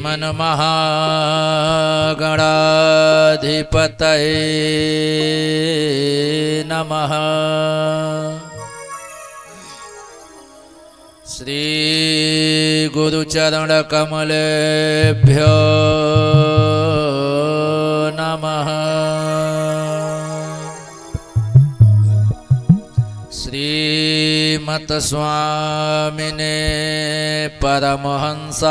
श्रीमन्महागणाधिपतये नमः। श्री गुरुचरणकमलेभ्यो नमः। श्रीमत्स्वामिने परमहंसाय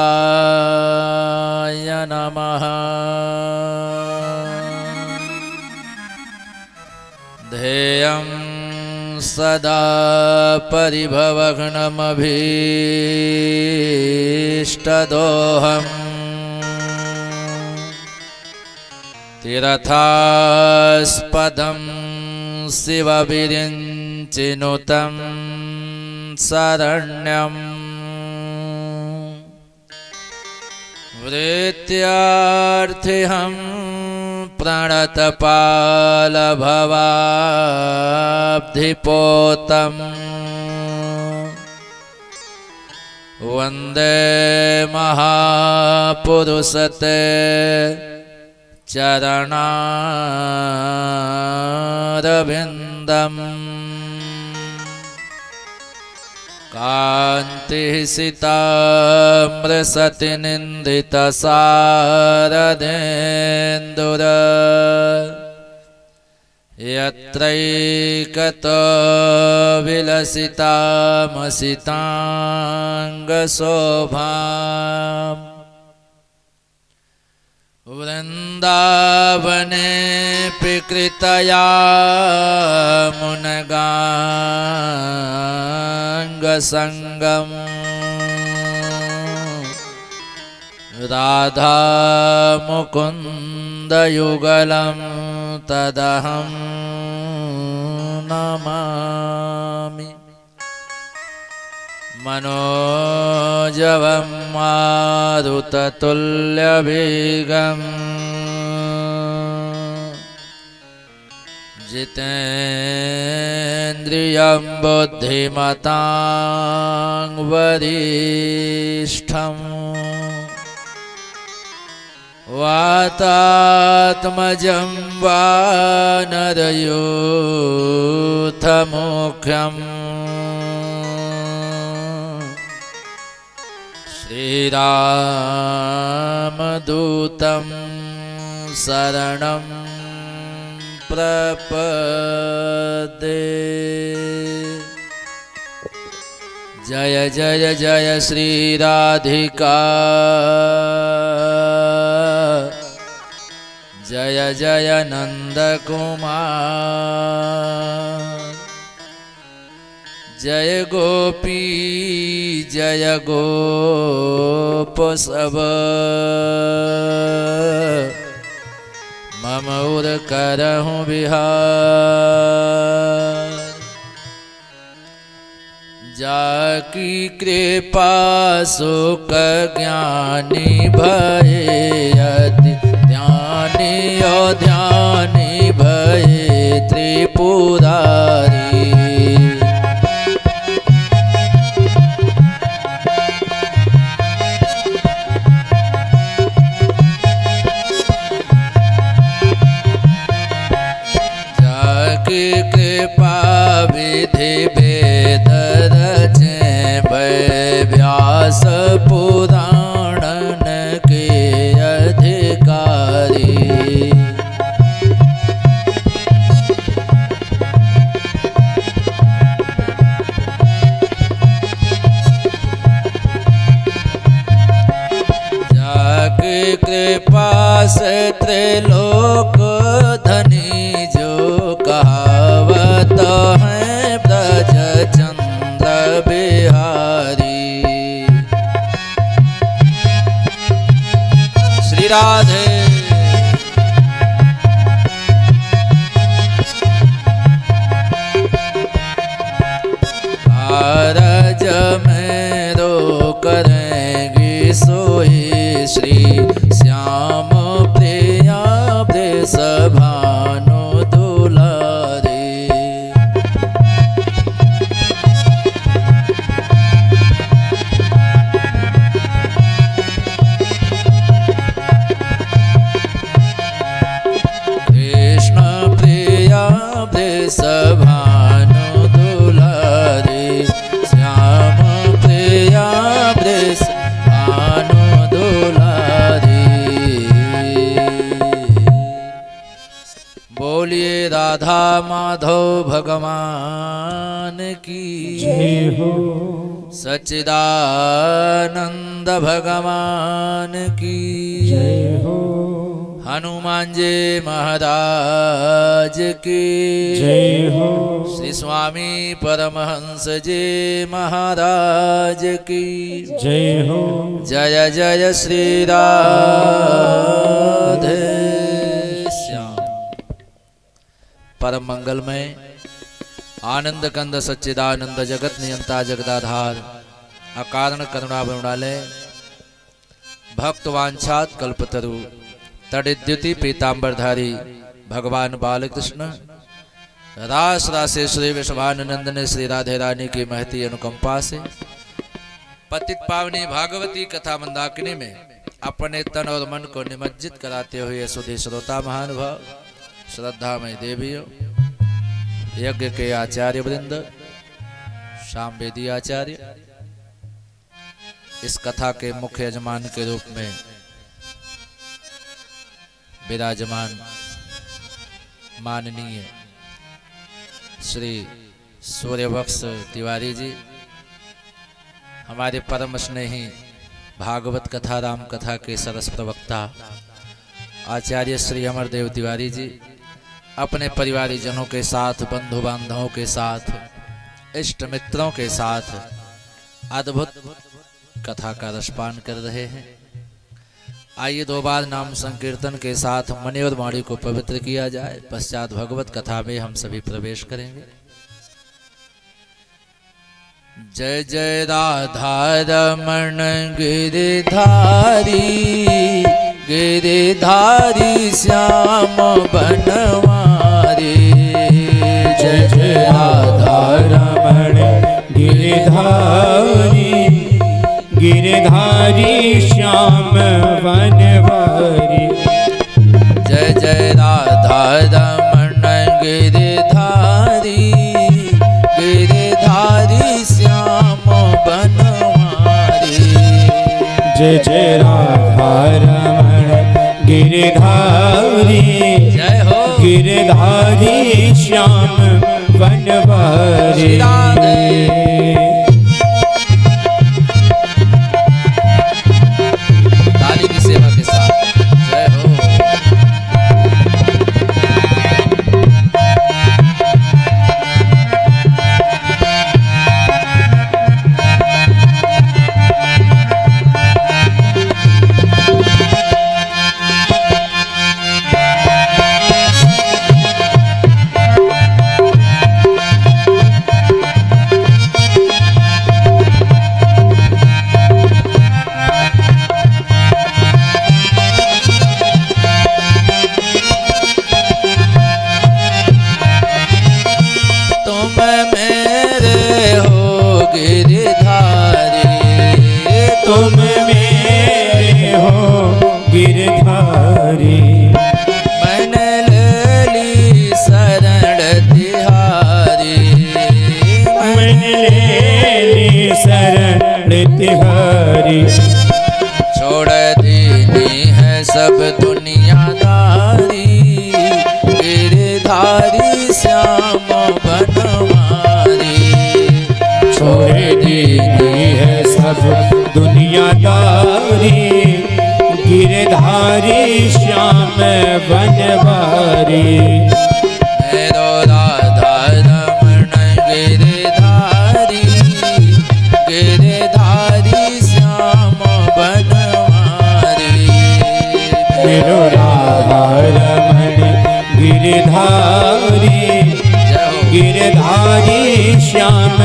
नमः। ध्येयं सदा परिभवघ्नमभीष्टदोहम् तीर्थास्पदं शिवविरिञ्चिनुतं शरण्यं वृत्यार्थिहं प्रणतपालभवाब्धिपोतं वन्दे महापुरुषते चरणारविन्दम्। कान्तिः सिताम्रसतिनिन्दितशारदेन्दुर यत्रैकतो विलसितामसिताङ्गशोभाम् वृन्दावनेऽपि कृतया मुनगाङ्गसङ्गम् राधा मुकुन्दयुगलं तदहं नमामि। मनोजवं मारुततुल्यवेगम् जितेन्द्रियं बुद्धिमतां वरिष्ठम् वातात्मजं वानरयूथमुख्यम् श्रीरामदूतं शरणं प्रपद्ये। जय जय जय श्रीराधिका जय जय नंदकुमार जय गोपी जय गोपसभ मम उर करहु विहार। जाकी कृपा सुख ज्ञानी भये अति ध्यानी ओ ध्यानी भये त्रिपुरारी। कृपा विधि वेद रचे भय व्यास पुराणन के अधिकारी। जाके कृपा से त्रिलोक धनी कहावत है ब्रज चंद्र बिहारी। राधा माधव भगवान की जय हो। सच्चिदानंद भगवान की जय हो। हनुमान जी महाराज की जय हो। श्री स्वामी परमहंस जी महाराज की जय हो। जय जय श्री राधे श्याम। परम मंगलमय आनंद कंद सच्चिदानंद जगत नियंता जगदाधार अकारण करुणा वरुणालय भक्त वांछात कल्पतरु तडिद्युति पीतांबरधारी भगवान बालकृष्ण रास रासे श्री विश्वानंद ने श्री राधे रानी की महती अनुकंपा से पतित पावनी भागवती कथा मंदाकिनी में अपने तन और मन को निमज्जित कराते हुए सुधी श्रोता महानुभाव श्रद्धामय देवियों यज्ञ के आचार्य वृंद श्याम वेदी आचार्य इस कथा के मुख्य यजमान के रूप में विराजमान माननीय श्री सूर्यवक्ष तिवारी जी, हमारे परम स्नेही भागवत कथा राम कथा के सरस प्रवक्ता आचार्य श्री अमरदेव तिवारी जी अपने परिवारीजनों के साथ बंधु बांधवों के साथ इष्ट मित्रों के साथ अद्भुत कथा का रसपान कर रहे हैं। आइए दो बार नाम संकीर्तन के साथ मन और वाणी को पवित्र किया जाए, पश्चात भगवत कथा में हम सभी प्रवेश करेंगे। जय जय राधा रमण गिरिधारी गिरिधारी श्याम बनवारी। जय जय राधा रमण गिरिधारी गिरधारी श्याम बनवारी। जय जय राधा रमण गिरिधारी गिरिधारी श्याम बनवारी। जय जय राधा रमण गिरधारी जय हो गिरधारी श्याम बनवारी। ताली की सेवा के साथ जय हो। तुम मेरे हो गिरधारी। मैंने ले ली शरण तिहारी। मैंने ले ली शरण तिहारी। छोड़ दीनी है सब दुनियादारी गिरधारी श्याम बनवारी। छोड़ दीनी है सब दुनियादारी गिरधारी श्याम बनवारी। मेरो राधा रमण गिरधारी गिरधारी श्याम बनवारी। मेरो राधा रमण गिरधारी गिरधारी श्याम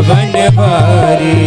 बनवारी।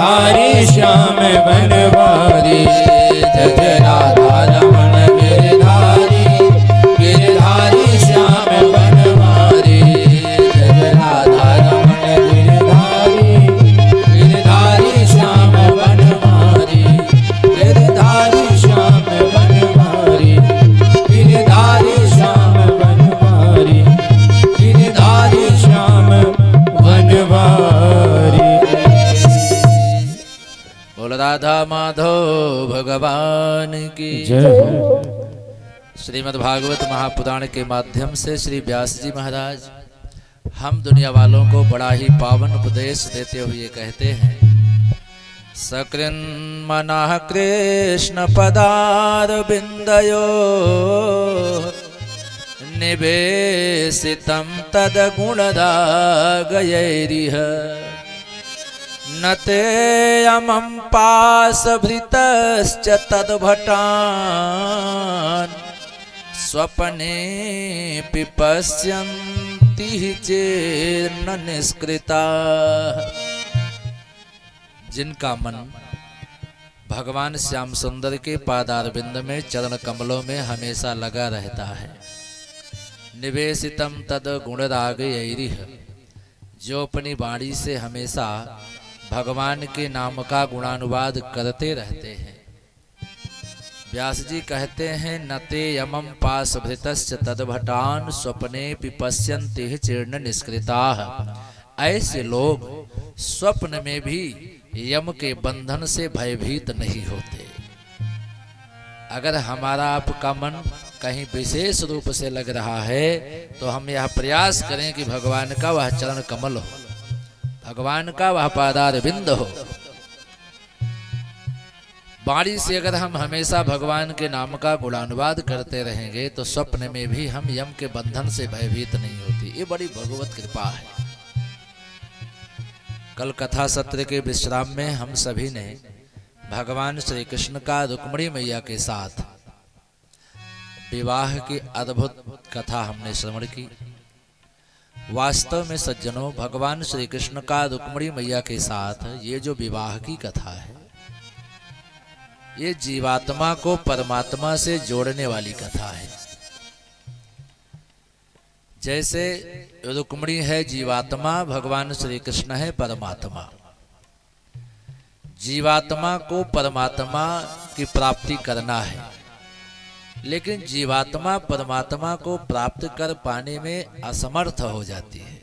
गिरधारी श्याम बनवारी जय जय राधा रमण गिरधारी गिरधारी श्याम बनवारी जय जय राधा रमण गिरधारी गिरधारी श्याम बनवारी गिरधारी श्याम बनवारी गिरधारी श्याम बनवारी गिरधारी श्याम बनवारी। बोल राधा माधव भगवान की जय। श्रीमद् भागवत महापुराण के माध्यम से श्री व्यास जी महाराज हम दुनिया वालों को बड़ा ही पावन उपदेश देते हुए कहते हैं, सकृन् मनः कृष्ण पदारविन्दयो निवेशितं तद्गुणरागैरिह न ते यमं पाशभृतश्च तद्भटान् स्वप्ने पश्यन्ति चेन्न निष्कृता। जिनका मन भगवान श्याम सुंदर के पादारविंद में चरण कमलों में हमेशा लगा रहता है, निवेशितम तद गुणरागैरिह, जो अपनी वाणी से हमेशा भगवान के नाम का गुणानुवाद करते रहते हैं। व्यास जी कहते हैं, नते यमं पाशभृतश्च तद्भटान् स्वप्ने पश्यन्ति चीर्ण निष्कृताः। ऐसे लोग स्वप्न में भी यम के बंधन से भयभीत नहीं होते। अगर हमारा आपका मन कहीं विशेष रूप से लग रहा है तो हम यह प्रयास करें कि भगवान का वह चरण कमल हो, भगवान का वह पादारविंद हो। वाणी से अगर हम हमेशा भगवान के नाम का गुणानुवाद करते रहेंगे तो स्वप्न में भी हम यम के बंधन से भयभीत नहीं होती। ये बड़ी भगवत कृपा है। कल कथा सत्र के विश्राम में हम सभी ने भगवान श्री कृष्ण का रुक्मिणी मैया के साथ विवाह की अद्भुत कथा हमने श्रवण की। वास्तव में सज्जनों, भगवान श्री कृष्ण का रुक्मिणी मैया के साथ ये जो विवाह की कथा है, ये जीवात्मा को परमात्मा से जोड़ने वाली कथा है। जैसे रुक्मिणी है जीवात्मा, भगवान श्री कृष्ण है परमात्मा। जीवात्मा को परमात्मा की प्राप्ति करना है, लेकिन जीवात्मा परमात्मा को प्राप्त कर पाने में असमर्थ हो जाती है।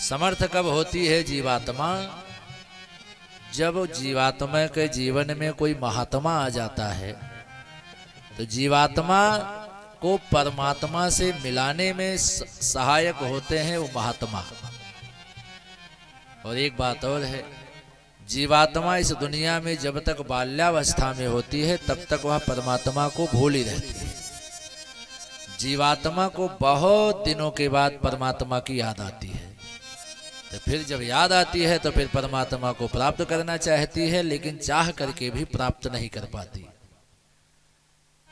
समर्थ कब होती है जीवात्मा? जब जीवात्मा के जीवन में कोई महात्मा आ जाता है तो जीवात्मा को परमात्मा से मिलाने में सहायक होते हैं वो महात्मा। और एक बात और है, जीवात्मा इस दुनिया में जब तक बाल्यावस्था में होती है तब तक वह परमात्मा को भूल ही रहती है। जीवात्मा को बहुत दिनों के बाद परमात्मा की याद आती है, तो फिर जब याद आती है तो फिर परमात्मा को प्राप्त करना चाहती है, लेकिन चाह करके भी प्राप्त नहीं कर पाती।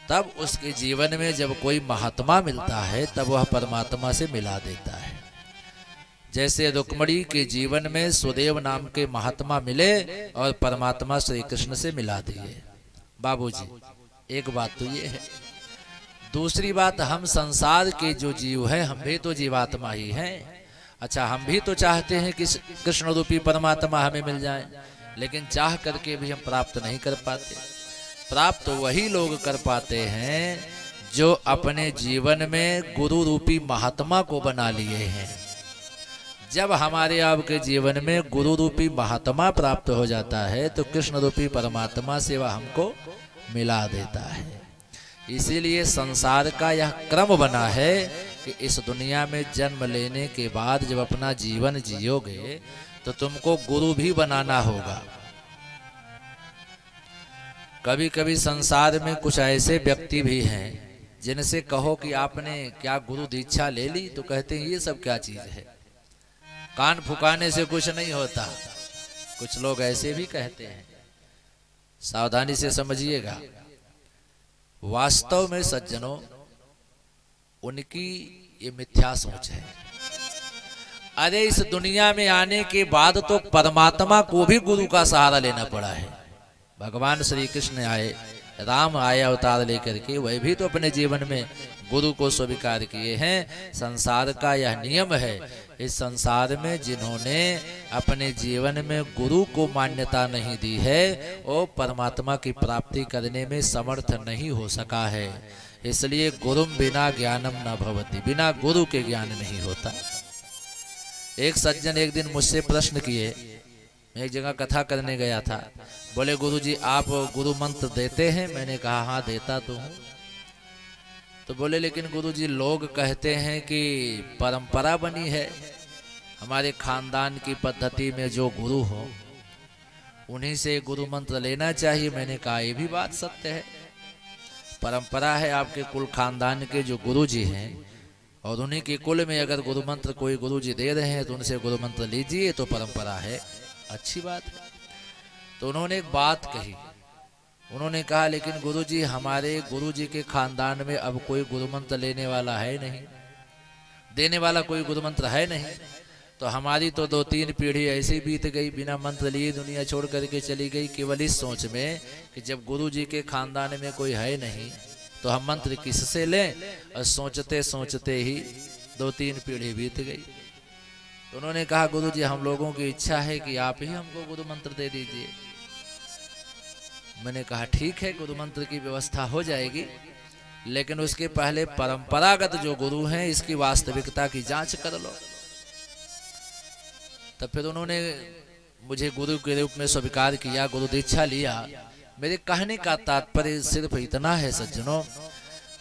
तब उसके जीवन में जब कोई महात्मा मिलता है तब वह परमात्मा से मिला देता है। जैसे रुक्मिणी के जीवन में सुदेव नाम के महात्मा मिले और परमात्मा श्री कृष्ण से मिला दिए। बाबूजी, एक बात तो ये है। दूसरी बात, हम संसार के जो जीव हैं हम भी तो जीवात्मा ही हैं। अच्छा, हम भी तो चाहते हैं कि कृष्ण रूपी परमात्मा हमें मिल जाए, लेकिन चाह करके भी हम प्राप्त नहीं कर पाते। प्राप्त वही लोग कर पाते हैं जो अपने जीवन में गुरु रूपी महात्मा को बना लिए हैं। जब हमारे आपके जीवन में गुरु रूपी महात्मा प्राप्त हो जाता है तो कृष्ण रूपी परमात्मा से वह हमको मिला देता है। इसीलिए संसार का यह क्रम बना है कि इस दुनिया में जन्म लेने के बाद जब अपना जीवन जियोगे तो तुमको गुरु भी बनाना होगा। कभी कभी संसार में कुछ ऐसे व्यक्ति भी हैं जिनसे कहो कि आपने क्या गुरु दीक्षा ले ली तो कहते हैं ये सब क्या चीज है, कान फुकाने से कुछ नहीं होता। कुछ लोग ऐसे भी कहते हैं, सावधानी से समझिएगा। वास्तव में सज्जनों, उनकी ये मिथ्या सोच है। अरे इस दुनिया में आने के बाद तो परमात्मा को भी गुरु का सहारा लेना पड़ा है। भगवान श्री कृष्ण आए, राम आए अवतार लेकर के, वह भी तो अपने जीवन में गुरु को स्वीकार किए हैं। संसार का यह नियम है, इस संसार में जिन्होंने अपने जीवन में गुरु को मान्यता नहीं दी है वो परमात्मा की प्राप्ति करने में समर्थ नहीं हो सका है। इसलिए गुरुम बिना ज्ञानम न भवति, बिना गुरु के ज्ञान नहीं होता। एक सज्जन एक दिन मुझसे प्रश्न किए, मैं एक जगह कथा करने गया था, बोले गुरुजी आप गुरु मंत्र देते हैं? मैंने कहा हाँ देता तो हूँ। तो बोले लेकिन गुरुजी लोग कहते हैं कि परंपरा बनी है, हमारे खानदान की पद्धति में जो गुरु हो उन्हीं से गुरु मंत्र लेना चाहिए। मैंने कहा ये भी बात सत्य है, परंपरा है आपके कुल खानदान के जो गुरुजी हैं और उन्हीं के कुल में अगर गुरु मंत्र कोई गुरुजी दे रहे हैं तो उनसे गुरु मंत्र लीजिए, तो परंपरा है, अच्छी बात है। तो उन्होंने एक बात कही, उन्होंने कहा लेकिन गुरुजी हमारे गुरुजी के खानदान में अब कोई गुरु मंत्र लेने वाला है नहीं, देने वाला कोई गुरु मंत्र है नहीं, तो हमारी तो 2-3 पीढ़ी ऐसी बीत गई बिना मंत्र लिए दुनिया छोड़ करके चली गई, केवल इस सोच में कि जब गुरुजी के खानदान में कोई है नहीं तो हम मंत्र किससे लें। और सोचते सोचते ही 2-3 पीढ़ी बीत गई। तो उन्होंने कहा गुरुजी हम लोगों की इच्छा है कि आप ही हमको गुरु मंत्र दे दीजिए। मैंने कहा ठीक है, गुरु मंत्र की व्यवस्था हो जाएगी, लेकिन उसके पहले परंपरागत जो गुरु हैं इसकी वास्तविकता की जांच कर लो। तब फिर उन्होंने मुझे गुरु के रूप में स्वीकार किया, गुरु दीक्षा लिया। मेरे कहने का तात्पर्य सिर्फ इतना है सज्जनों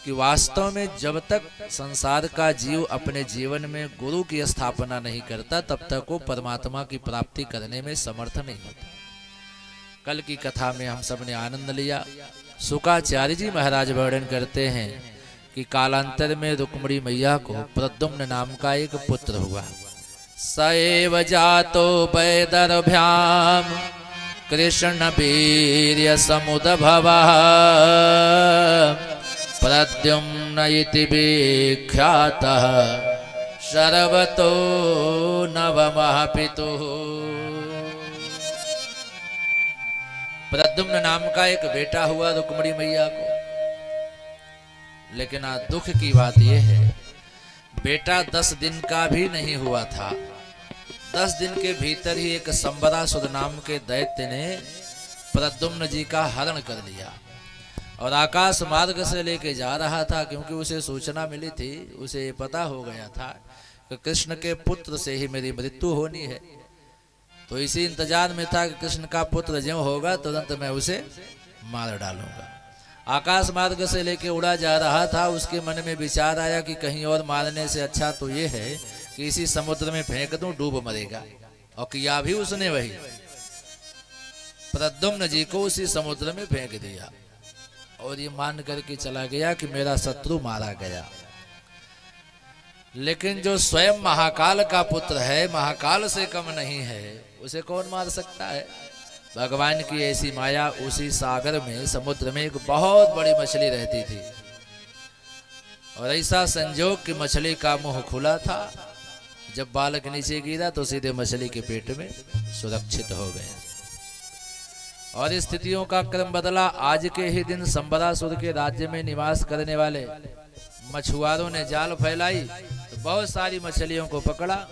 कि वास्तव में जब तक संसार का जीव अपने जीवन में गुरु की स्थापना नहीं करता तब तक वो परमात्मा की प्राप्ति करने में समर्थ नहीं होता। कल की कथा में हम सब ने आनंद लिया। शुकाचार्य जी महाराज वर्णन करते हैं कि कालांतर में रुक्मिणी मैया को प्रद्युम्न नाम का एक पुत्र हुआ। सएव जातो वैदर्भ्याम कृष्ण वीर्य समुद्भवः प्रद्युम्न इति विख्यातः सर्वतो नवमः पितुः। प्रद्युम्न नाम का एक बेटा हुआ रुक्मिणी मैया को, लेकिन आज दुख की बात यह है बेटा 10 दिन का भी नहीं हुआ था। 10 दिन के भीतर ही एक संबरासुर नाम के दैत्य ने प्रद्युम्न जी का हरण कर लिया और आकाश मार्ग से लेके जा रहा था, क्योंकि उसे सूचना मिली थी, उसे पता हो गया था कि कृष्ण के पुत्र से ही मेरी मृत्यु होनी है। तो इसी इंतजार में था कि कृष्ण का पुत्र ज्यों होगा तुरंत मैं उसे मार डालूंगा। आकाश मार्ग से लेके उड़ा जा रहा था, उसके मन में विचार आया कि कहीं और मारने से अच्छा तो ये है कि इसी समुद्र में फेंक दूं, डूब मरेगा। और किया भी उसने वही, प्रद्युम्न जी को उसी समुद्र में फेंक दिया और ये मान करके चला गया कि मेरा शत्रु मारा गया। लेकिन जो स्वयं महाकाल का पुत्र है, महाकाल से कम नहीं है, उसे कौन मार सकता है। भगवान की ऐसी माया, उसी सागर में समुद्र में एक बहुत बड़ी मछली रहती थी और ऐसा संजोग कि मछली का मुंह खुला था। जब बालक नीचे गिरा तो सीधे मछली के पेट में सुरक्षित हो गया और स्थितियों का क्रम बदला। आज के ही दिन संबरासुर के राज्य में निवास करने वाले मछुआरों ने जाल फैलाई तो बहुत सारी मछलियों को पकड़ा।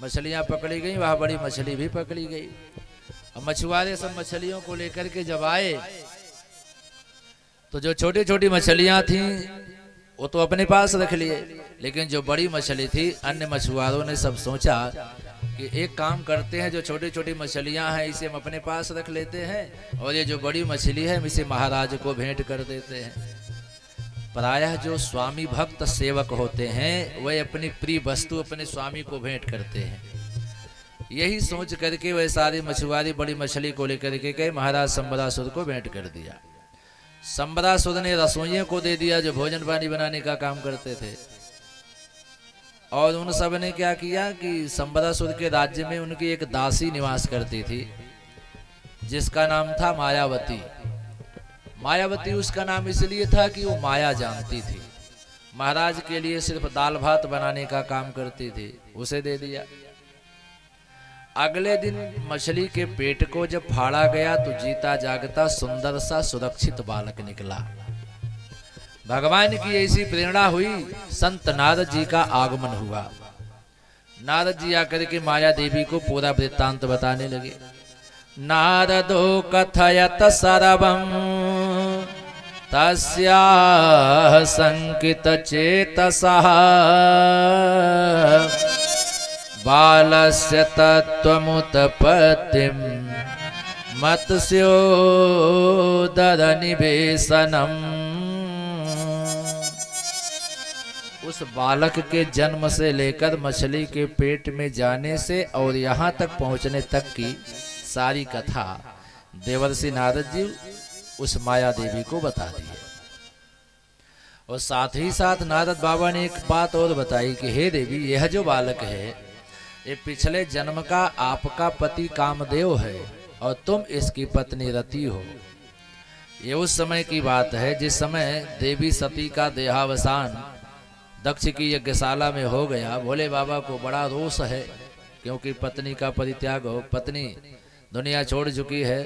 मछलियां पकड़ी गई, वह बड़ी मछली भी पकड़ी गई। मछुआरे सब मछलियों को लेकर के जब आए तो जो छोटी छोटी मछलियां थीं वो तो अपने पास रख लिए, लेकिन जो बड़ी मछली थी अन्य मछुआरों ने सब सोचा कि एक काम करते हैं, जो छोटी छोटी मछलियां हैं इसे हम अपने पास रख लेते हैं और ये जो बड़ी मछली है हम इसे महाराज को भेंट कर देते हैं। प्रायः जो स्वामी भक्त सेवक होते हैं वह अपनी प्रिय वस्तु अपने स्वामी को भेंट करते हैं। यही सोच करके वह सारी मछुआरी बड़ी मछली को लेकर के गए, महाराज संबरासुर को भेंट कर दिया। संबरासुर ने रसोइयों को दे दिया जो भोजन पानी बनाने का काम करते थे और उन सब ने क्या किया कि संबरासुर के राज्य में उनकी एक दासी निवास करती थी जिसका नाम था मायावती। मायावती उसका नाम इसलिए था कि वो माया जानती थी, महाराज के लिए सिर्फ दाल भात बनाने का काम करती थी, उसे दे दिया। अगले दिन मछली के पेट को जब फाड़ा गया तो जीता जागता सुंदर सा सुरक्षित बालक निकला। भगवान की ऐसी प्रेरणा हुई, संत नारद जी का आगमन हुआ। नारद जी आकर के माया देवी को पूरा वृत्तांत बताने लगे। नारदो कथयत सर्वं तस्याः संकित चेतसः बालस्य तत्त्वमुत्पत्तिं मत्स्योदरनिवेशनम्। उस बालक के जन्म से लेकर मछली के पेट में जाने से और यहाँ तक पहुँचने तक की सारी कथा देवर्षि नारद जी उस माया देवी को बता दी है। और साथ ही साथ नारद बाबा ने एक बात और बताई कि हे देवी, यह जो बालक है ये पिछले जन्म का आपका पति कामदेव है और तुम इसकी पत्नी रति हो। ये उस समय की बात है जिस समय देवी सती का देहावसान दक्ष की यज्ञशाला में हो गया। भोले बाबा को बड़ा रोष है क्योंकि पत्नी का परित्याग हो, पत्नी दुनिया छोड़ चुकी है।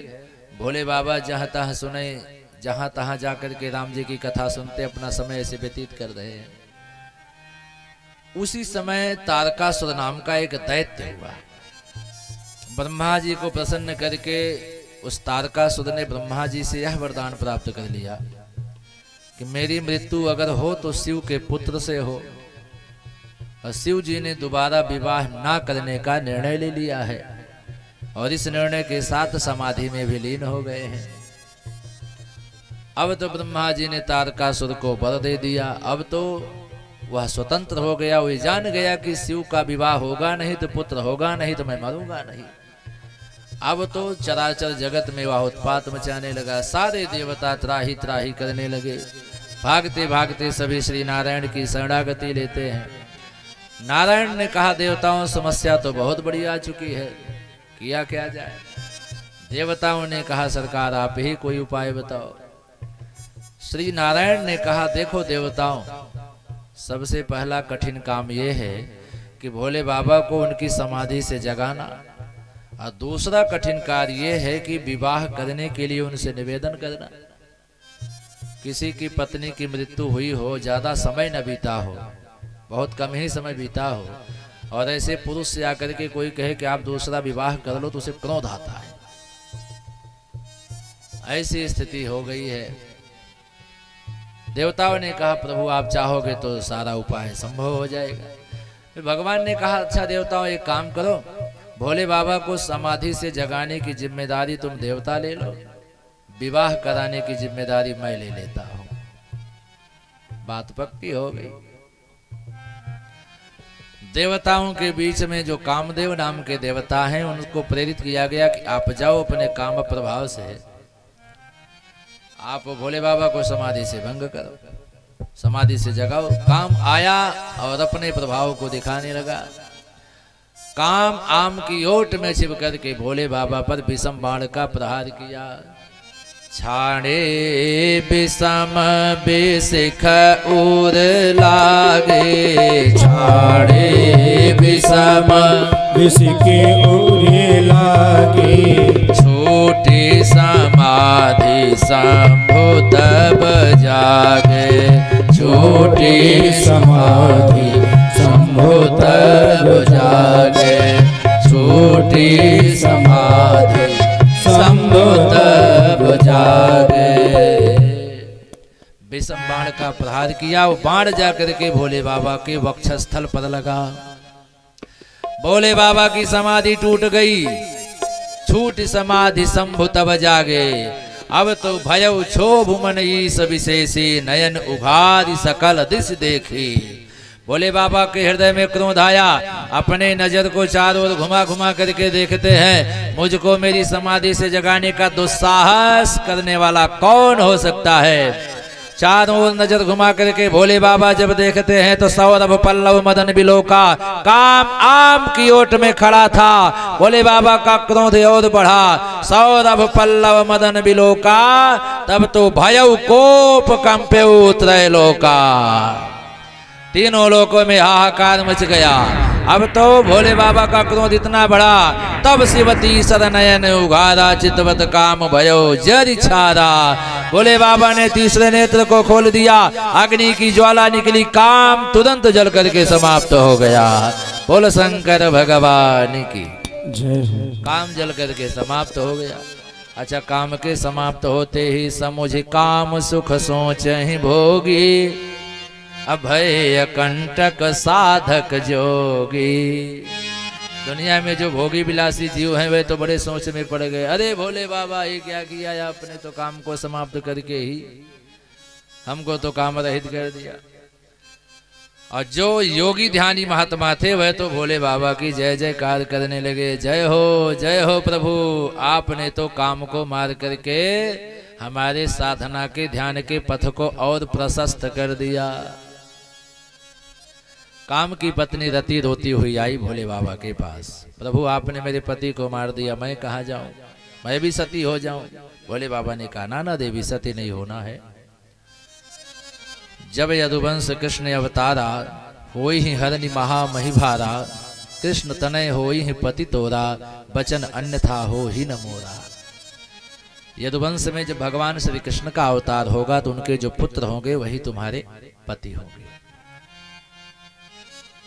भोले बाबा जहाँ तहाँ सुने, जहाँ तहाँ जाकर के राम जी की कथा सुनते अपना समय ऐसे व्यतीत कर रहे हैं। उसी समय तारकासुर नाम का एक दैत्य हुआ। ब्रह्मा जी को प्रसन्न करके उस तारकासुर ने ब्रह्मा जी से यह वरदान प्राप्त कर लिया कि मेरी मृत्यु अगर हो तो शिव के पुत्र से हो। और शिव जी ने दोबारा विवाह ना करने का निर्णय ले लिया है और इस निर्णय के साथ समाधि में भी लीन हो गए हैं। अब तो ब्रह्मा जी ने तारकासुर को वर दे दिया। अब तो वह स्वतंत्र हो गया। वह जान गया कि शिव का विवाह होगा नहीं तो पुत्र होगा नहीं तो मैं मरूंगा नहीं। अब तो चराचर जगत में वह उत्पात मचाने लगा। सारे देवता त्राही त्राही करने लगे। भागते भागते सभी श्री नारायण की शरणागति लेते हैं। नारायण ने कहा, देवताओं समस्या तो बहुत बड़ी आ चुकी है, किया क्या जाए। देवताओं ने कहा, सरकार आप ही कोई उपाय बताओ। श्री नारायण ने कहा, देखो देवताओं, सबसे पहला कठिन काम यह है कि भोले बाबा को उनकी समाधि से जगाना, और दूसरा कठिन कार्य यह है कि विवाह करने के लिए उनसे निवेदन करना। किसी की पत्नी की मृत्यु हुई हो, ज्यादा समय न बीता हो, बहुत कम ही समय बीता हो, और ऐसे पुरुष से आकर के कोई कहे कि आप दूसरा विवाह कर लो तो उसे क्रोध आता है। ऐसी स्थिति हो गई है। देवताओं ने कहा, प्रभु आप चाहोगे तो सारा उपाय संभव हो जाएगा। फिर भगवान ने कहा, अच्छा देवताओं एक काम करो, भोले बाबा को समाधि से जगाने की जिम्मेदारी तुम देवता ले लो, विवाह कराने की जिम्मेदारी मैं ले लेता हूं। बात पक्की हो गई। देवताओं के बीच में जो कामदेव नाम के देवता हैं उनको प्रेरित किया गया कि आप जाओ अपने काम प्रभाव से आप भोले बाबा को समाधि से भंग करो, समाधि से जगाओ। काम आया और अपने प्रभाव को दिखाने लगा। काम आम की ओट में छिप करके भोले बाबा पर विषम बाण का प्रहार किया। छाड़े विषम बिसिख उर लागे, छाड़े विषम बिसिके उरे लागे, छोटी समाधि शंभु तब जागे, छोटी समाधि शंभु तब जागे, छोटी समाधि शंभु तब जागे। विषम बाण का प्रहार किया। वो बाण जाकर के भोले बाबा के वक्षस्थल पर लगा। भोले बाबा की समाधि टूट गई। छूट समाधि शंभु तब जागे। अब तो भयउ क्षोभ मन ईश विशेषी, नयन उघारी सकल दिश देखी। भोले बाबा के हृदय में क्रोध आया। अपने नजर को चारों ओर घुमा घुमा करके देखते हैं, मुझको मेरी समाधि से जगाने का दुस्साहस करने वाला कौन हो सकता है। चारों ओर नजर घुमा करके भोले बाबा जब देखते हैं तो सौरभ पल्लव मदन बिलोका काम आम की ओट में खड़ा था। भोले बाबा का क्रोध और बढ़ा। सौरभ पल्लव मदन बिलोका, तब तो भयउ कोप कंपेउ त्रैलोका। तीनों लोकों में हाहाकार मच गया। अब तो भोले बाबा का क्रोध इतना बढ़ा, तब शिवती सरनयन उघारा, चितवत काम भयो जरि छारा। भोले बाबा ने तीसरे नेत्र को खोल दिया, अग्नि की ज्वाला निकली, काम तुरंत जल करके समाप्त हो गया। बोल शंकर भगवान की जय। काम जल करके समाप्त हो गया। अच्छा, काम के समाप्त होते ही समुझ काम सुख सोच ही भोगी, अभय कंटक साधक जोगी। दुनिया में जो भोगी विलासी जीव हैं वे तो बड़े सोच में पड़ गए। अरे भोले बाबा ये क्या किया, आपने तो काम को समाप्त करके ही हमको तो काम रहित कर दिया। और जो योगी ध्यानी महात्मा थे वह तो भोले बाबा की जय जयकार करने लगे। जय हो प्रभु, आपने तो काम को मार करके हमारे साधना के ध्यान के पथ को और प्रशस्त कर दिया। काम की पत्नी रति रोती हुई आई भोले बाबा के पास। प्रभु आपने मेरे पति को मार दिया, मैं कहाँ जाऊं, मैं भी सती हो जाऊं। भोले बाबा ने कहा ना देवी, सती नहीं होना है। जब यदुवंश कृष्ण अवतारा, होई ही हरनि महा महिभारा, कृष्ण तनय होई ही पति तोरा, बचन अन्यथा हो ही न मोरा। यदुवंश में जब भगवान श्री कृष्ण का अवतार होगा तो उनके जो पुत्र होंगे वही तुम्हारे पति होंगे।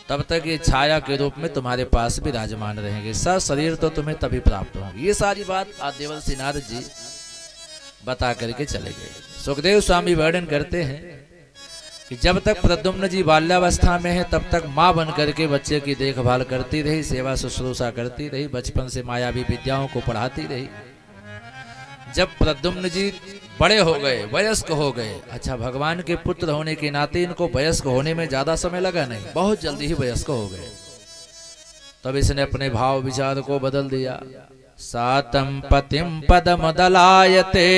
तब तक ये छाया के रूप में तुम्हारे पास भी विराजमान रहेंगे। सब शरीर तो तुम्हें तभी प्राप्त होंगे। ये सारी बात देवर्षि नारद जी बता करके चले गए। सुखदेव स्वामी वर्णन करते हैं कि जब तक प्रद्युम्न जी बाल्यावस्था में है तब तक माँ बन करके बच्चे की देखभाल करती रही, सेवा शुश्रूषा करती रही, बचपन से मायावी विद्याओं को पढ़ाती रही। जब प्रद्युम्न जी बड़े हो गए, वयस्क हो गए, अच्छा भगवान के पुत्र होने के नाते इनको वयस्क होने में ज्यादा समय लगा नहीं, बहुत जल्दी ही वयस्क हो गए। तब इसने अपने भाव विचार को बदल दिया। सातम पतिम पदम दलायते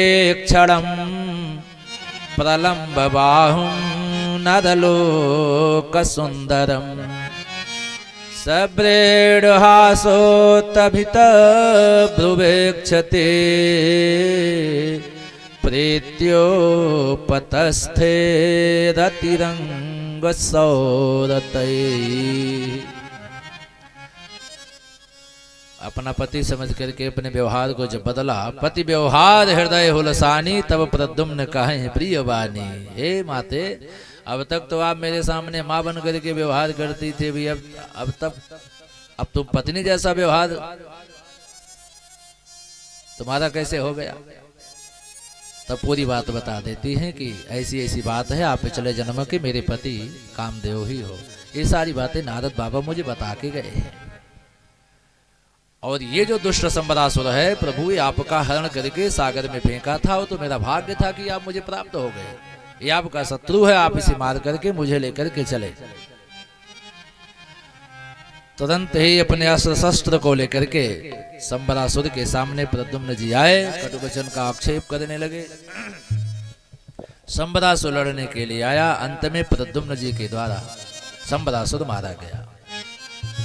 क्षणम प्रलम्ब बाहुं नदलोक सुंदरम, सब्रेडहासोतभित ब्रुवेक्षते, प्रीत्योपतस्थे रतिरंग सौरतै। अपना पति समझ करके अपने व्यवहार को जब बदला, पति व्यवहार हृदय हुलसानी, तब प्रद्युम्न कहे प्रिय वाणी। हे माते, अब तक तो आप मेरे सामने माँ बन करके व्यवहार करती थे भी, अब तुम पत्नी जैसा व्यवहार तुम्हारा कैसे हो गया। तब पूरी बात बता देती हैं कि ऐसी ऐसी बात है, आप पिछले जन्म के मेरे पति कामदेव ही हो। ये सारी बातें नारद बाबा मुझे बता के गए हैं। और ये जो दुष्ट संबरासुर है प्रभु, ये आपका हरण करके सागर में फेंका था, वो तो मेरा भाग्य था कि आप मुझे प्राप्त हो गए। ये आपका शत्रु है, आप इसे मार करके मुझे लेकर के चले। तुरंत ही अपने अस्त्र शस्त्र को लेकर के संबरासुर के सामने प्रद्युम्न जी आए, कटुवचन का आक्षेप करने लगे। संबरासुर लड़ने के लिए आया, अंत में प्रद्युम्न जी के द्वारा संबरासुर मारा गया।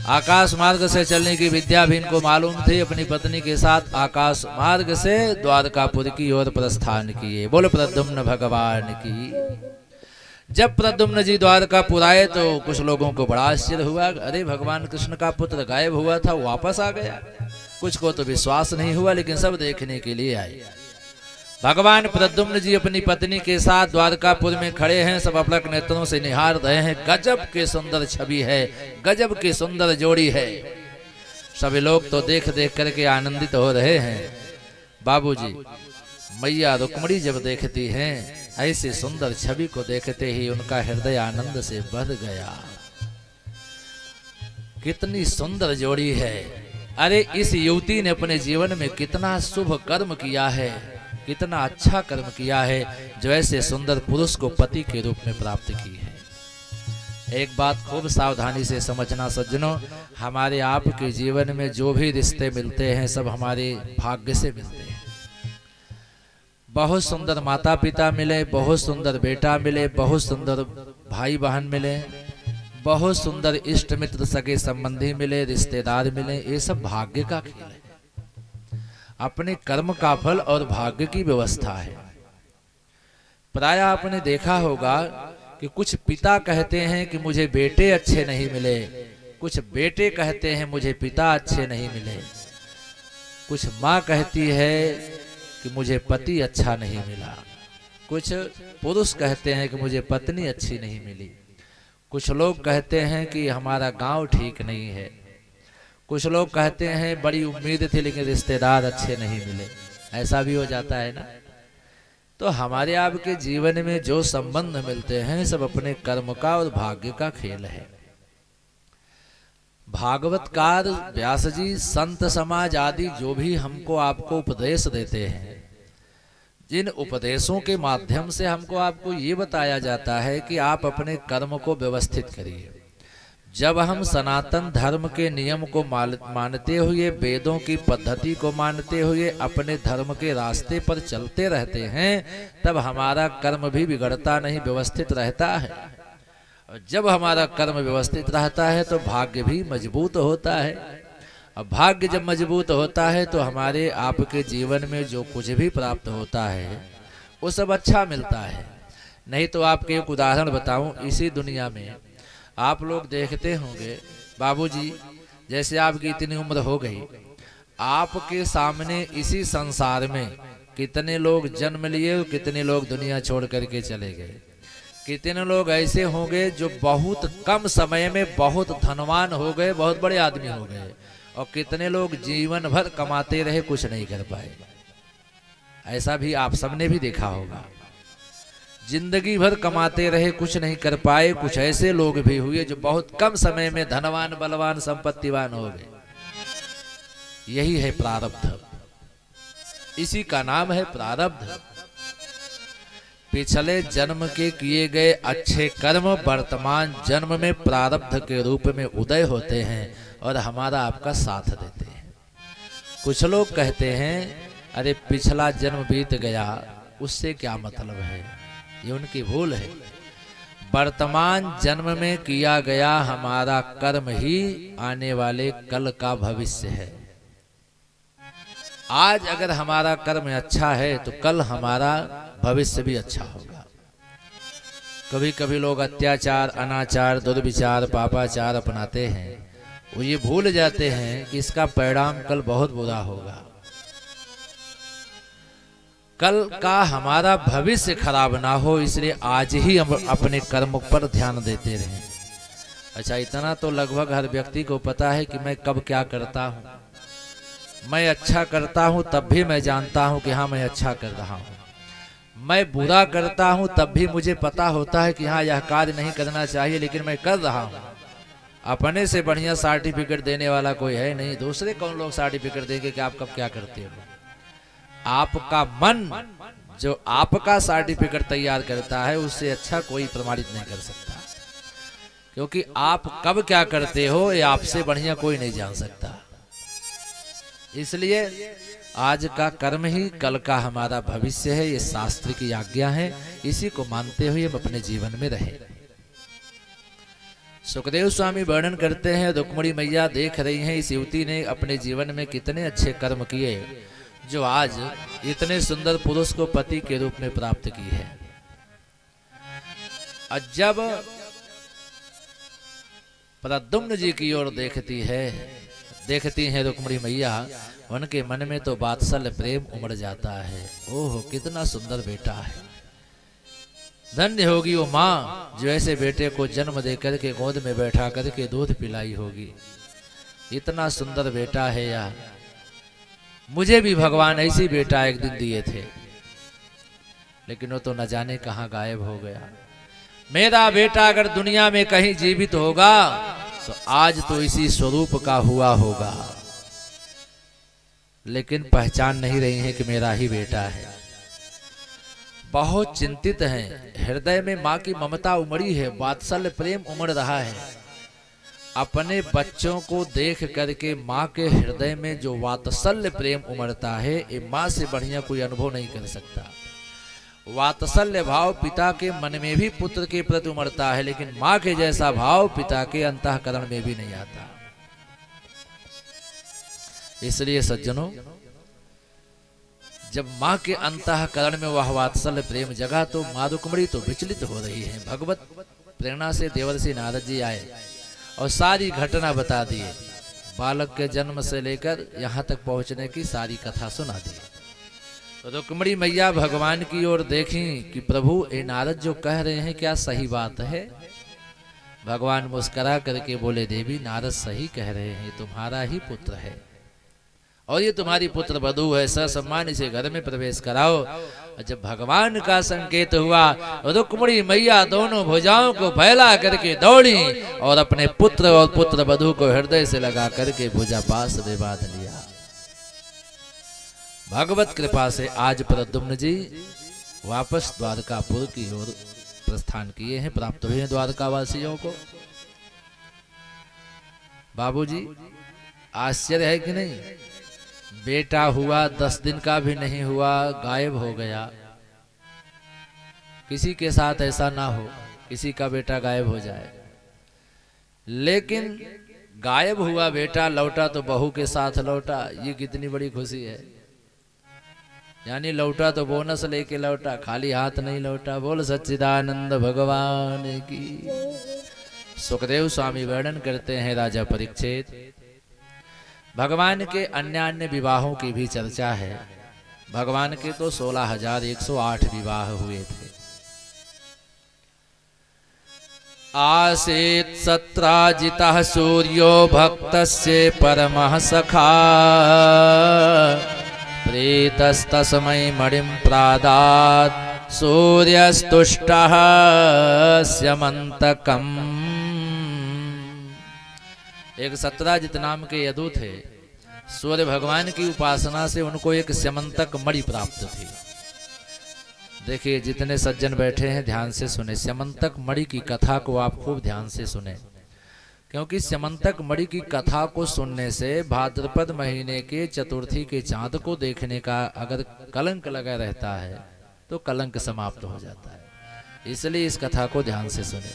आकाश मार्ग से चलने की विद्या भी इनको मालूम थी। अपनी पत्नी के साथ आकाश मार्ग से द्वारकापुर की ओर प्रस्थान किए। बोल प्रद्युम्न भगवान की। जब प्रद्युम्न जी द्वारकापुर आए तो कुछ लोगों को बड़ा आश्चर्य हुआ, अरे भगवान कृष्ण का पुत्र गायब हुआ था, वापस आ गया। कुछ को तो विश्वास नहीं हुआ, लेकिन सब देखने के लिए आए। भगवान प्रद्युम्न जी अपनी पत्नी के साथ द्वारकापुर में खड़े हैं, सब अपलक नेत्रों से निहार रहे हैं। गजब के सुंदर छवि है, गजब की सुंदर जोड़ी है। सभी लोग तो देख देख करके आनंदित हो रहे हैं। बाबूजी, मैया रुक्मणी जब देखती हैं ऐसी सुंदर छवि को, देखते ही उनका हृदय आनंद से भर गया। कितनी सुंदर जोड़ी है। अरे इस युवती ने अपने जीवन में कितना शुभ कर्म किया है, कितना अच्छा कर्म किया है, जो ऐसे सुंदर पुरुष को पति के रूप में प्राप्त की है। एक बात खूब सावधानी से समझना सज्जनों, हमारे आपके जीवन में जो भी रिश्ते मिलते हैं सब हमारे भाग्य से मिलते हैं। बहुत सुंदर माता पिता मिले, बहुत सुंदर बेटा मिले, बहुत सुंदर भाई बहन मिले, बहुत सुंदर इष्ट मित्र सगे संबंधी मिले, रिश्तेदार मिले, ये सब भाग्य का खेल है। अपने कर्म का फल और भाग्य की व्यवस्था है। प्रायः आपने देखा होगा कि कुछ पिता कहते हैं कि मुझे बेटे अच्छे नहीं मिले, कुछ बेटे कहते हैं मुझे पिता अच्छे नहीं मिले, कुछ माँ कहती है कि मुझे पति अच्छा नहीं मिला, कुछ पुरुष कहते हैं कि मुझे पत्नी अच्छी नहीं मिली, कुछ लोग कहते हैं कि हमारा गांव ठीक नहीं है, कुछ लोग कहते हैं बड़ी उम्मीद थी लेकिन रिश्तेदार अच्छे नहीं मिले। ऐसा भी हो जाता है ना। तो हमारे आपके जीवन में जो संबंध मिलते हैं सब अपने कर्म का और भाग्य का खेल है। भागवतकार व्यास जी, संत समाज आदि जो भी हमको आपको उपदेश देते हैं, जिन उपदेशों के माध्यम से हमको आपको ये बताया जाता है कि आप अपने कर्म को व्यवस्थित करिए। जब हम सनातन धर्म के नियम को मानते हुए, वेदों की पद्धति को मानते हुए अपने धर्म के रास्ते पर चलते रहते हैं, तब हमारा कर्म भी बिगड़ता नहीं, व्यवस्थित रहता है। और जब हमारा कर्म व्यवस्थित रहता है तो भाग्य भी मजबूत होता है। अब भाग्य जब मजबूत होता है तो हमारे आपके जीवन में जो कुछ भी प्राप्त होता है वो सब अच्छा मिलता है। नहीं तो आपके एक उदाहरण बताऊं, इसी दुनिया में आप लोग देखते होंगे, बाबूजी जैसे आपकी इतनी उम्र हो गई, आपके सामने इसी संसार में कितने लोग जन्म लिए और कितने लोग दुनिया छोड़ करके चले गए। कितने लोग ऐसे होंगे जो बहुत कम समय में बहुत धनवान हो गए, बहुत बड़े आदमी हो गए, और कितने लोग जीवन भर कमाते रहे, कुछ नहीं कर पाए। ऐसा भी आप सबने भी देखा होगा। जिंदगी भर कमाते रहे, कुछ नहीं कर पाए। कुछ ऐसे लोग भी हुए जो बहुत कम समय में धनवान, बलवान, संपत्तिवान हो गए। यही है प्रारब्ध, इसी का नाम है प्रारब्ध। पिछले जन्म के किए गए अच्छे कर्म वर्तमान जन्म में प्रारब्ध के रूप में उदय होते हैं और हमारा आपका साथ देते हैं। कुछ लोग कहते हैं अरे पिछला जन्म बीत गया, उससे क्या मतलब है। ये उनकी भूल है। वर्तमान जन्म में किया गया हमारा कर्म ही आने वाले कल का भविष्य है। आज अगर हमारा कर्म अच्छा है तो कल हमारा भविष्य भी अच्छा होगा। कभी कभी लोग अत्याचार, अनाचार, दुर्विचार, पापाचार अपनाते हैं। वो ये भूल जाते हैं कि इसका परिणाम कल बहुत बुरा होगा। कल का हमारा भविष्य खराब ना हो, इसलिए आज ही हम अपने कर्म पर ध्यान देते रहें। अच्छा, इतना तो लगभग हर व्यक्ति को पता है कि मैं कब क्या करता हूँ। मैं अच्छा करता हूँ तब भी मैं जानता हूँ कि हाँ मैं अच्छा कर रहा हूँ। मैं बुरा करता हूँ तब भी मुझे पता होता है कि हाँ यह कार्य नहीं करना चाहिए, लेकिन मैं कर रहा हूँ। अपने से बढ़िया सर्टिफिकेट देने वाला कोई है नहीं। दूसरे कौन लोग सर्टिफिकेट देंगे कि आप कब क्या करते हो। आपका मन जो आपका सर्टिफिकेट तैयार करता है, उससे अच्छा कोई प्रमाणित नहीं कर सकता। क्योंकि आप कब क्या करते हो ये आपसे बढ़िया कोई नहीं जान सकता। इसलिए आज का कर्म ही कल का हमारा भविष्य है। ये शास्त्र की आज्ञा है। इसी को मानते हुए हम अपने जीवन में रहे। सुखदेव स्वामी वर्णन करते हैं, रुक्मिणी मैया देख रही हैं इस युवती ने अपने जीवन में कितने अच्छे कर्म किए जो आज इतने सुंदर पुरुष को पति के रूप में प्राप्त की है। और जब प्रद्युम्न जी की ओर देखती हैं रुक्मिणी मैया, उनके मन में तो वात्सल्य प्रेम उमड़ जाता है। ओह कितना सुंदर बेटा है। धन्य होगी वो माँ जो ऐसे बेटे को जन्म दे करके गोद में बैठा करके दूध पिलाई होगी। इतना सुंदर बेटा है यार। मुझे भी भगवान ऐसी बेटा एक दिन दिए थे, लेकिन वो तो न जाने कहाँ गायब हो गया। मेरा बेटा अगर दुनिया में कहीं जीवित होगा तो आज तो इसी स्वरूप का हुआ होगा, लेकिन पहचान नहीं रही है कि मेरा ही बेटा है। बहुत चिंतित हैं। हृदय में माँ की ममता उमड़ी है, वात्सल्य प्रेम उमड़ रहा है। अपने बच्चों को देख करके माँ के हृदय में जो वात्सल्य प्रेम उमड़ता है, ये माँ से बढ़िया कोई अनुभव नहीं कर सकता। वात्सल्य भाव पिता के मन में भी पुत्र के प्रति उमड़ता है, लेकिन माँ के जैसा भाव पिता के अंतःकरण में भी नहीं आता। इसलिए सज्जनों, जब माँ के अंतःकरण में वह वात्सल्य प्रेम जगा तो माँ रुक्मिणी तो विचलित हो रही है। भगवत प्रेरणा से देवर्षि नारद जी आए और सारी घटना बता दिए। बालक के जन्म से लेकर यहाँ तक पहुँचने की सारी कथा सुना दी। तो रुक्मिणी मैया भगवान की ओर देखी कि प्रभु ये नारद जो कह रहे हैं क्या सही बात है? भगवान मुस्करा करके बोले, देवी नारद सही कह रहे हैं, तुम्हारा ही पुत्र है और ये तुम्हारी पुत्र वधू है, ससम्मान इसे घर में प्रवेश कराओ। और जब भगवान का संकेत हुआ, रुक्मिणी मैया दोनों भुजाओं को फैला करके दौड़ी और अपने पुत्र और पुत्र वधू को हृदय से लगा करके भुजा पास में बांध लिया। भगवत कृपा से आज प्रद्युम्न जी वापस द्वारकापुर की ओर प्रस्थान किए हैं, प्राप्त हुए हैं द्वारका वासियों को। बाबूजी आश्चर्य है कि नहीं? बेटा हुआ 10 दिन का भी नहीं हुआ, गायब हो गया। किसी के साथ ऐसा ना हो, किसी का बेटा गायब हो जाए, लेकिन गायब हुआ बेटा लौटा तो बहू के साथ लौटा। ये कितनी बड़ी खुशी है। यानी लौटा तो बोनस लेके लौटा, खाली हाथ नहीं लौटा। बोल सच्चिदानंद भगवान की। सुखदेव स्वामी वर्णन करते हैं राजा परीक्षित, भगवान के अन्य अन्य विवाहों की भी चर्चा है। भगवान के तो 16,108 विवाह हुए थे। आसीत् सत्राजितः सूर्यो भक्तस्य परमः सखा, प्रीतस्तस्मै मणिं प्रादात् सूर्यस्तुष्टः स्यमन्तकम्। एक सत्राजित नाम के यदु थे। सूर्य भगवान की उपासना से उनको एक स्यमंतक मणि प्राप्त थी। देखिए जितने सज्जन बैठे हैं ध्यान से सुने, स्यमंतक मणि की कथा को आप खूब ध्यान से सुने, क्योंकि स्यमंतक मणि की कथा को सुनने से भाद्रपद महीने के चतुर्थी के चांद को देखने का अगर कलंक लगा रहता है तो कलंक समाप्त हो जाता है। इसलिए इस कथा को ध्यान से सुने।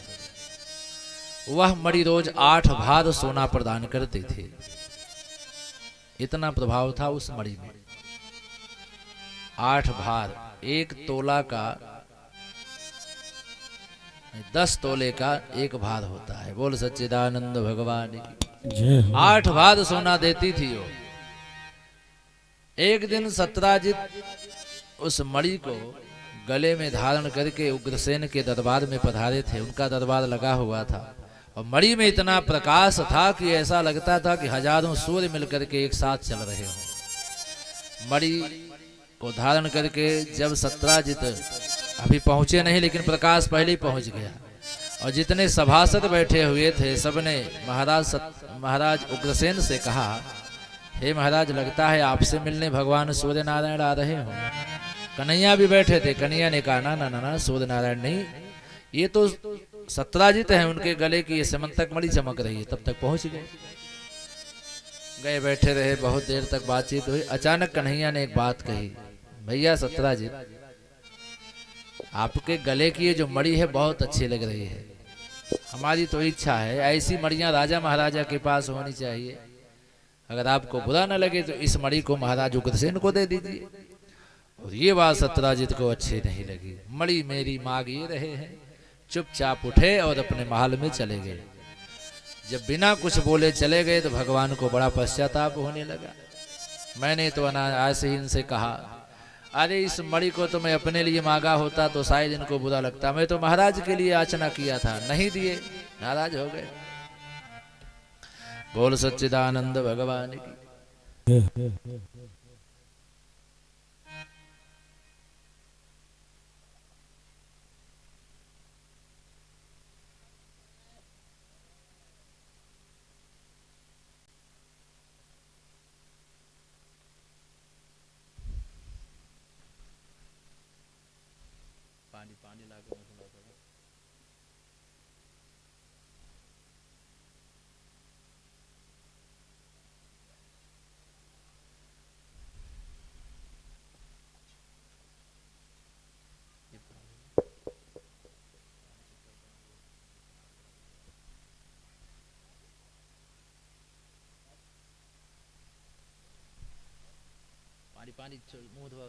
वह मणि रोज 8 भार सोना प्रदान करती थी। इतना प्रभाव था उस मणि में। 8 भार, 1 तोला का 10 तोले का 1 भार होता है। बोल सच्चिदानंद भगवान की। 8 भार सोना देती थी वो। एक दिन सत्राजित उस मणि को गले में धारण करके उग्रसेन के दरबार में पधारे थे। उनका दरबार लगा हुआ था और मणि में इतना प्रकाश था कि ऐसा लगता था कि हजारों सूर्य मिलकर के एक साथ चल रहे हों। मणि को धारण करके जब सत्राजित अभी पहुंचे नहीं, लेकिन प्रकाश पहले ही पहुंच गया और जितने सभासद बैठे हुए थे सबने महाराज उग्रसेन से कहा, हे महाराज लगता है आपसे मिलने भगवान सूर्य नारायण आ रहे हो। कन्हैया भी बैठे थे। कन्हैया ने कहा, ना ना ना ना, सूर्य नारायण नहीं, ये तो सत्राजित हैं, उनके गले की ये स्यमंतक मणि चमक रही है। तब तक पहुंच गए बैठे रहे, बहुत देर तक बातचीत हुई। अचानक कन्हैया ने एक बात कही, भैया सत्राजित, आपके गले की ये जो मणि है बहुत अच्छी लग रही है। हमारी तो इच्छा है ऐसी मणियां राजा महाराजा के पास होनी चाहिए। अगर आपको बुरा न लगे तो इस मणि को महाराज उग्रसेन को दे दीजिए। और ये बात सत्राजित को अच्छी नहीं लगी। मणि मेरी मांग ये रहे हैं। चुपचाप उठे और अपने महल में चले गए। जब बिना कुछ बोले चले गए तो भगवान को बड़ा पश्चाताप होने लगा। मैंने तो अनायास ही इनसे कहा, अरे इस मणि को तो मैं अपने लिए मांगा होता तो शायद इनको बुरा लगता। मैं तो महाराज के लिए याचना किया था, नहीं दिए, नाराज हो गए। बोल सच्चिदानंद भगवान की। पानी लाके मैं सुना था। पानी पानी पानी मुंह धोआ